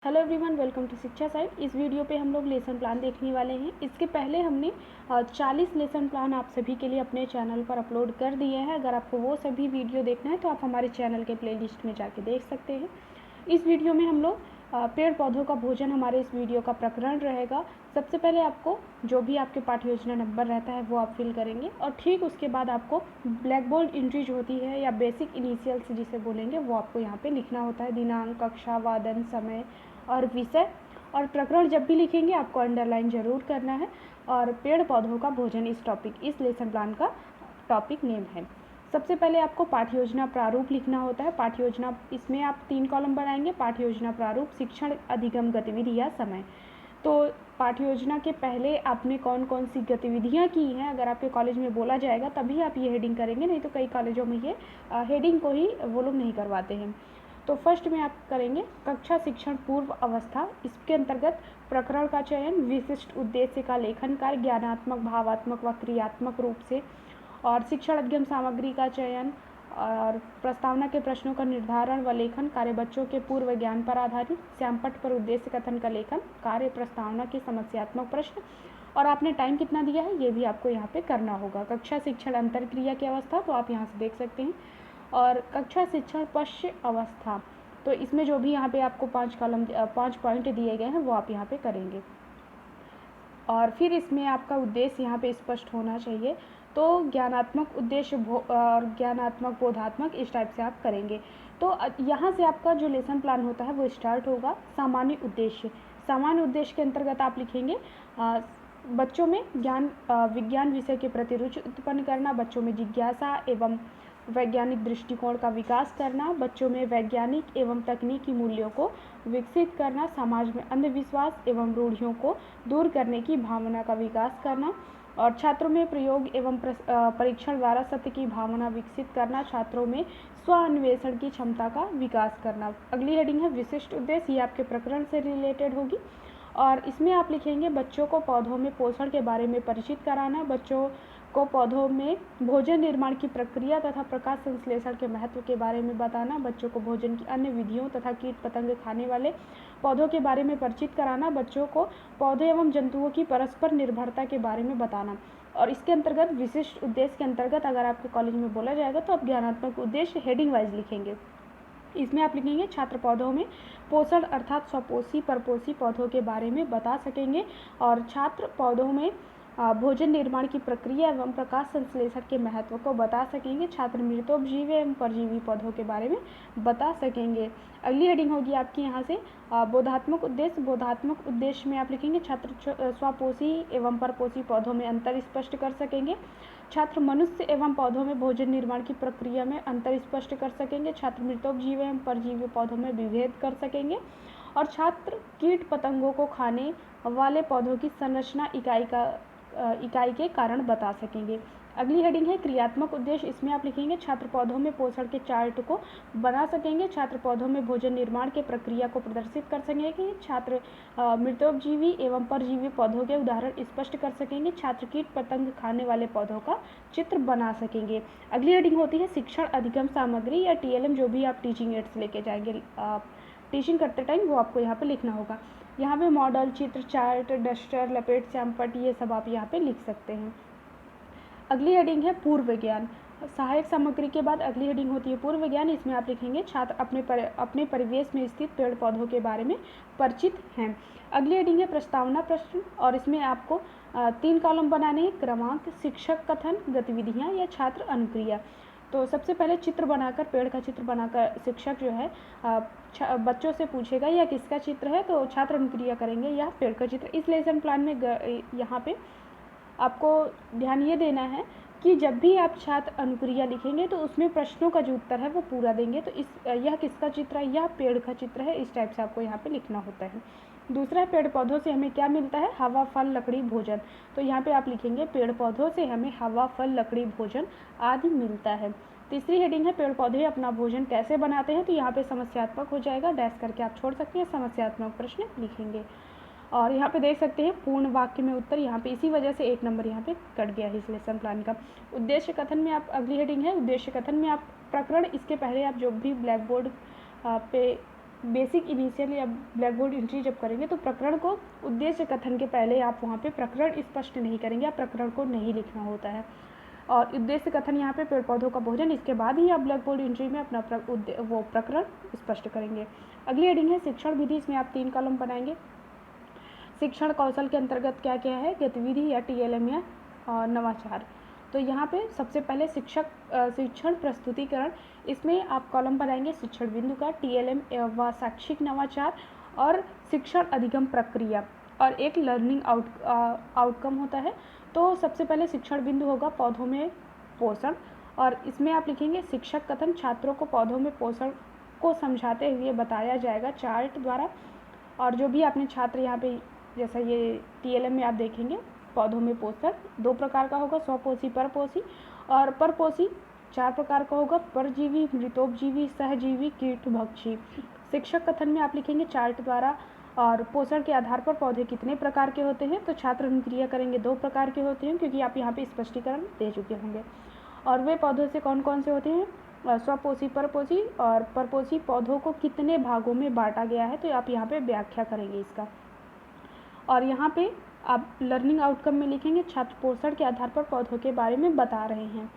Hello everyone, welcome to शिक्षा site. इस video पे हम लोग लेसन प्लान देखने वाले हैं। इसके पहले हमने 40 लेसन प्लान आप सभी के लिए अपने चैनल पर अपलोड कर दिए हैं। अगर आपको वो सभी वीडियो देखना है तो आप हमारे चैनल के प्लेलिस्ट में जाके देख सकते हैं। इस वीडियो में हम लोग पेड़ पौधों का भोजन हमारे इस वीडियो का प्रकरण रहेगा। सबसे पहले आपको जो भी आपके पाठ्य योजना नंबर रहता है वो आप फिल करेंगे और ठीक उसके बाद आपको ब्लैक बोर्ड एंट्री जो होती है या बेसिक इनिशियल्स जिसे बोलेंगे वो आपको यहाँ पे लिखना होता है। दिनांक, कक्षा, वादन, समय और विषय और प्रकरण जब भी लिखेंगे आपको अंडरलाइन ज़रूर करना है। और पेड़ पौधों का भोजन इस लेसन प्लान का टॉपिक नेम है। सबसे पहले आपको पाठ्य योजना प्रारूप लिखना होता है। पाठ्य योजना, इसमें आप 3 कॉलम बनाएंगे। पाठ्य योजना प्रारूप, शिक्षण, अधिगम गतिविधि या समय। तो पाठ्य योजना के पहले आपने कौन कौन सी गतिविधियां की हैं, अगर आपके कॉलेज में बोला जाएगा तभी आप ये हेडिंग करेंगे, नहीं तो कई कॉलेजों में ये हेडिंग को ही वो लोग नहीं करवाते हैं। तो फर्स्ट में आप करेंगे कक्षा शिक्षण पूर्व अवस्था। इसके अंतर्गत प्रकरण का चयन, विशिष्ट उद्देश्य का लेखन कार्य ज्ञानात्मक, भावात्मक व क्रियात्मक रूप से, और शिक्षण अध्ययन सामग्री का चयन और प्रस्तावना के प्रश्नों का निर्धारण व लेखन कार्य, बच्चों के पूर्व ज्ञान पर आधारित, श्यामपट्ट पर उद्देश्य कथन का लेखन कार्य, प्रस्तावना के समस्यात्मक प्रश्न, और आपने टाइम कितना दिया है ये भी आपको यहाँ पे करना होगा। कक्षा शिक्षण अंतरक्रिया की अवस्था तो आप यहाँ से देख सकते हैं, और कक्षा शिक्षण पश्य अवस्था तो इसमें जो भी यहाँ पे आपको 5 पॉइंट दिए गए हैं वो आप यहाँ पे करेंगे। और फिर इसमें आपका उद्देश्य यहाँ पे स्पष्ट होना चाहिए। तो ज्ञानात्मक उद्देश्य और ज्ञानात्मक, बोधात्मक, इस टाइप से आप करेंगे। तो यहाँ से आपका जो लेसन प्लान होता है वो स्टार्ट होगा। सामान्य उद्देश्य, सामान्य उद्देश्य के अंतर्गत आप लिखेंगे बच्चों में विज्ञान विषय के प्रति रुचि उत्पन्न करना, बच्चों में जिज्ञासा एवं वैज्ञानिक दृष्टिकोण का विकास करना, बच्चों में वैज्ञानिक एवं तकनीकी मूल्यों को विकसित करना, समाज में अंधविश्वास एवं रूढ़ियों को दूर करने की भावना का विकास करना, और छात्रों में प्रयोग एवं परीक्षण द्वारा सत्य की भावना विकसित करना, छात्रों में स्व अन्वेषण की क्षमता का विकास करना। अगली हेडिंग है विशिष्ट उद्देश्य, ये आपके प्रकरण से रिलेटेड होगी। और इसमें आप लिखेंगे बच्चों को पौधों में पोषण के बारे में परिचित कराना, बच्चों को पौधों में भोजन निर्माण की प्रक्रिया तथा प्रकाश संश्लेषण के महत्व के बारे में बताना, बच्चों को भोजन की अन्य विधियों तथा कीट पतंग खाने वाले पौधों के बारे में परिचित कराना, बच्चों को पौधे एवं जंतुओं की परस्पर निर्भरता के बारे में बताना। और इसके अंतर्गत विशिष्ट उद्देश्य के अंतर्गत अगर आपके कॉलेज में बोला जाएगा तो आप ज्ञानात्मक उद्देश्य हेडिंग वाइज लिखेंगे। इसमें आप लिखेंगे छात्र पौधों में पोषण अर्थात स्वपोषी परपोषी पौधों के बारे में बता सकेंगे, और छात्र पौधों में भोजन निर्माण की प्रक्रिया एवं प्रकाश संश्लेषण के महत्व को बता सकेंगे, छात्र मृतोपजीवी एवं परजीवी पौधों के बारे में बता सकेंगे। अगली हेडिंग होगी आपकी यहाँ से बोधात्मक उद्देश्य। बोधात्मक उद्देश्य में आप लिखेंगे छात्र स्वपोषी एवं परपोषी पौधों में अंतर स्पष्ट कर सकेंगे, छात्र मनुष्य एवं पौधों में भोजन निर्माण की प्रक्रिया में अंतर स्पष्ट कर सकेंगे, छात्र मृतोपजीवी एवं परजीवी पौधों में विभेद कर सकेंगे, और छात्र कीट पतंगों को खाने वाले पौधों की संरचना इकाई के कारण बता सकेंगे। अगली हेडिंग है क्रियात्मक उद्देश्य। इसमें आप लिखेंगे छात्र पौधों में पोषण के चार्ट को बना सकेंगे, छात्र पौधों में भोजन निर्माण के प्रक्रिया को प्रदर्शित कर सकेंगे, छात्र मृतोपजीवी एवं परजीवी पौधों के उदाहरण स्पष्ट कर सकेंगे, छात्र कीट पतंग खाने वाले पौधों का चित्र बना सकेंगे। अगली हेडिंग होती है शिक्षण अधिगम सामग्री या TLM, जो भी आप टीचिंग एड्स लेके जाएंगे टीचिंग करते टाइम वो आपको यहाँ पे लिखना होगा। यहाँ पे मॉडल, चित्र, चार्ट, डस्टर, लपेट, श्यामपट्ट, ये सब आप यहाँ पे लिख सकते हैं। अगली हेडिंग है पूर्व ज्ञान। सहायक सामग्री के बाद अगली हेडिंग होती है पूर्व ज्ञान। इसमें आप लिखेंगे छात्र अपने परिवेश में स्थित पेड़ पौधों के बारे में परिचित हैं। अगली हेडिंग है प्रस्तावना प्रश्न, और इसमें आपको 3 कॉलम बनाने हैं। क्रमांक, शिक्षक कथन, गतिविधियाँ या छात्र अनुक्रिया। तो सबसे पहले चित्र बनाकर, पेड़ का चित्र बनाकर शिक्षक जो है बच्चों से पूछेगा यह किसका चित्र है, तो छात्र अनुक्रिया करेंगे यह पेड़ का चित्र। इस लेसन प्लान में यहाँ पे आपको ध्यान ये देना है कि जब भी आप छात्र अनुक्रिया लिखेंगे तो उसमें प्रश्नों का जो उत्तर है वो पूरा देंगे। तो यह किसका चित्र है, यह पेड़ का चित्र है, इस टाइप से आपको यहाँ पे लिखना होता है। दूसरा है पेड़ पौधों से हमें क्या मिलता है, हवा, फल, लकड़ी, भोजन। तो यहाँ पे आप लिखेंगे पेड़ पौधों से हमें हवा, फल, लकड़ी, भोजन आदि मिलता है। तीसरी हेडिंग है पेड़ पौधे अपना भोजन कैसे बनाते हैं। तो यहाँ पे समस्यात्मक हो जाएगा, डैश करके आप छोड़ सकते हैं, समस्यात्मक प्रश्न लिखेंगे। और यहाँ पे देख सकते हैं पूर्ण वाक्य में उत्तर, यहाँ पे इसी वजह से 1 नंबर यहाँ पे कट गया है इस लेसन प्लान का। उद्देश्य कथन में आप, अगली हेडिंग है उद्देश्य कथन में आप प्रकरण, इसके पहले आप जो भी ब्लैक बोर्ड पे बेसिक इनिशियल या ब्लैक बोर्ड एंट्री जब करेंगे तो प्रकरण को उद्देश्य कथन के पहले आप वहाँ पे प्रकरण स्पष्ट नहीं करेंगे, आप प्रकरण को नहीं लिखना होता है। और उद्देश्य कथन यहाँ पे पेड़ पौधों का भोजन, इसके बाद ही आप ब्लैक बोर्ड एंट्री में अपना वो प्रकरण स्पष्ट करेंगे। अगली हेडिंग है शिक्षण विधि। इसमें आप 3 कॉलम बनाएंगे। शिक्षण कौशल के अंतर्गत क्या क्या है, गतिविधि या TLM या नवाचार। तो यहाँ पे सबसे पहले शिक्षण प्रस्तुतिकरण, इसमें आप कॉलम बनाएंगे शिक्षण बिंदु का, TLM व शैक्षिक नवाचार और शिक्षण अधिगम प्रक्रिया और एक लर्निंग आउटकम होता है। तो सबसे पहले शिक्षण बिंदु होगा पौधों में पोषण, और इसमें आप लिखेंगे शिक्षक कथन, छात्रों को पौधों में पोषण को समझाते हुए बताया जाएगा चार्ट द्वारा। और जो भी आपने छात्र यहाँ पे जैसा ये TLM में आप देखेंगे पौधों में पोषण 2 प्रकार का होगा, स्वपोषी परपोषी, और परपोषी 4 प्रकार का होगा, परजीवी, मृतोपजीवी, सहजीवी, कीटभक्षी। शिक्षक कथन में आप लिखेंगे चार्ट द्वारा और पोषण के आधार पर पौधे कितने प्रकार के होते हैं। तो छात्र अनुक्रिया करेंगे 2 प्रकार के होते हैं, क्योंकि आप यहाँ पे स्पष्टीकरण दे चुके होंगे। और वे पौधों से कौन कौन से होते हैं, स्वपोषी परपोषी, और परपोषी पौधों को कितने भागों में बांटा गया है, तो आप यहाँ पे व्याख्या करेंगे इसका। और यहाँ पे आप लर्निंग आउटकम में लिखेंगे छात्र पोषण के आधार पर पौधों के बारे में बता रहे हैं।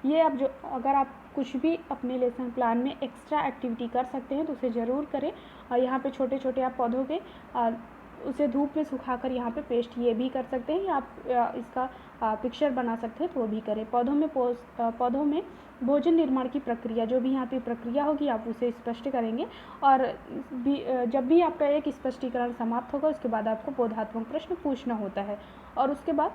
ये आप जो अगर आप कुछ भी अपने लेसन प्लान में एक्स्ट्रा एक्टिविटी कर सकते हैं तो उसे ज़रूर करें। और यहाँ पे छोटे छोटे आप पौधों के उसे धूप में सुखाकर यहाँ पे पेस्ट ये भी कर सकते हैं, या आप इसका पिक्चर बना सकते हैं तो वो भी करें। पौधों में भोजन निर्माण की प्रक्रिया, जो भी यहाँ पे प्रक्रिया होगी आप उसे स्पष्ट करेंगे। और जब भी आपका एक स्पष्टीकरण समाप्त होगा उसके बाद आपको बोधात्मक प्रश्न पूछना होता है। और उसके बाद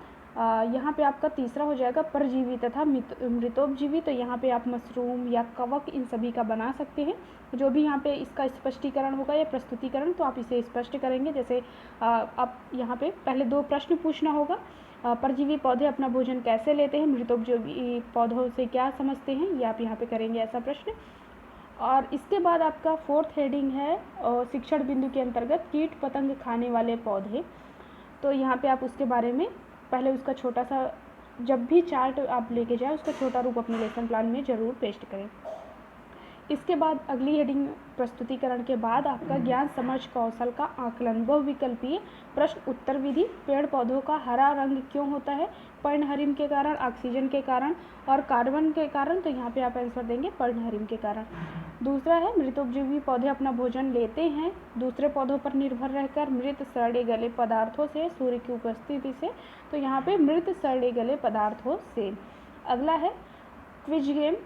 यहाँ पे आपका तीसरा हो जाएगा परजीवी तथा मृतोपजीवी। तो यहाँ पे आप मशरूम या कवक इन सभी का बना सकते हैं। जो भी यहाँ पे इसका स्पष्टीकरण होगा या प्रस्तुतिकरण तो आप इसे स्पष्ट करेंगे। जैसे आप यहाँ पे पहले 2 प्रश्न पूछना होगा, परजीवी पौधे अपना भोजन कैसे लेते हैं, मृतोपजीवी पौधों से क्या समझते हैं, ये आप यहाँ पे करेंगे ऐसा प्रश्न। और इसके बाद आपका 4th हेडिंग है शिक्षण बिंदु के अंतर्गत कीट पतंग खाने वाले पौधे। तो यहाँ पे आप उसके बारे में पहले उसका छोटा सा, जब भी चार्ट आप लेके जाए उसका छोटा रूप अपने लेसन प्लान में ज़रूर पेस्ट करें। इसके बाद अगली हेडिंग प्रस्तुतिकरण के बाद आपका ज्ञान समझ कौशल का आकलन, बहुविकल्पीय प्रश्न उत्तर विधि, पेड़ पौधों का हरा रंग क्यों होता है, पर्णहरिम के कारण, ऑक्सीजन के कारण और कार्बन के कारण। तो यहाँ पे आप आंसर देंगे पर्णहरिम के कारण। दूसरा है मृतोपजीवी पौधे अपना भोजन लेते हैं दूसरे पौधों पर निर्भर रहकर मृत सड़े गले पदार्थों से, सूर्य की उपस्थिति से। तो यहाँ पे मृत सड़े गले पदार्थों से। अगला है क्विज गेम।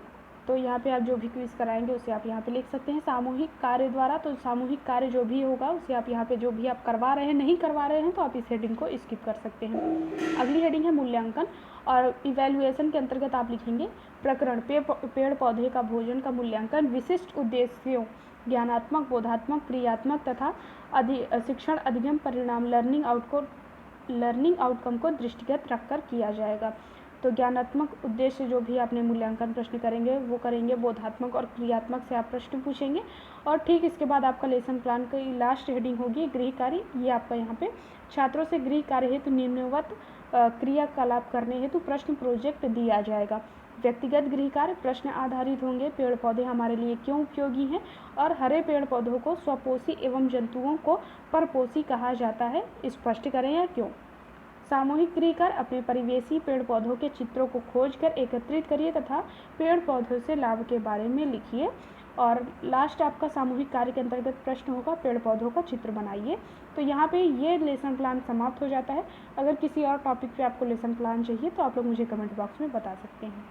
तो यहाँ पे आप जो भी क्विज कराएंगे उसे आप यहाँ पे लिख सकते हैं। सामूहिक कार्य द्वारा, तो सामूहिक कार्य जो भी होगा उसे आप यहाँ पे जो भी आप करवा रहे हैं, नहीं करवा रहे हैं तो आप इस हेडिंग को स्किप कर सकते हैं। अगली हेडिंग है मूल्यांकन और इवैल्यूएशन के अंतर्गत आप लिखेंगे प्रकरण पेड़ पौधे का भोजन का मूल्यांकन, विशिष्ट उद्देश्यों ज्ञानात्मक, बोधात्मक, क्रियात्मक तथा शिक्षण अधिगम परिणाम लर्निंग आउटकम को दृष्टिगत रखकर किया जाएगा। तो ज्ञानात्मक उद्देश्य जो भी आपने मूल्यांकन प्रश्न करेंगे वो करेंगे, बोधात्मक और क्रियात्मक से आप प्रश्न पूछेंगे। और ठीक इसके बाद आपका लेसन प्लान की लास्ट हेडिंग होगी गृह कार्य। ये आपका यहाँ पे छात्रों से गृह कार्य हेतु निम्नवत क्रियाकलाप करने हेतु प्रश्न प्रोजेक्ट दिया जाएगा। व्यक्तिगत गृह कार्य प्रश्न आधारित होंगे, पेड़ पौधे हमारे लिए क्यों उपयोगी हैं और हरे पेड़ पौधों को स्वपोषी एवं जंतुओं को परपोषी कहा जाता है, स्पष्ट करें या क्यों। सामूहिक गृह कार्य अपने परिवेशी पेड़ पौधों के चित्रों को खोजकर एकत्रित करिए तथा पेड़ पौधों से लाभ के बारे में लिखिए। और लास्ट आपका सामूहिक कार्य के अंतर्गत प्रश्न होगा पेड़ पौधों का चित्र बनाइए। तो यहाँ पे ये लेसन प्लान समाप्त हो जाता है। अगर किसी और टॉपिक पे आपको लेसन प्लान चाहिए तो आप लोग मुझे कमेंट बॉक्स में बता सकते हैं।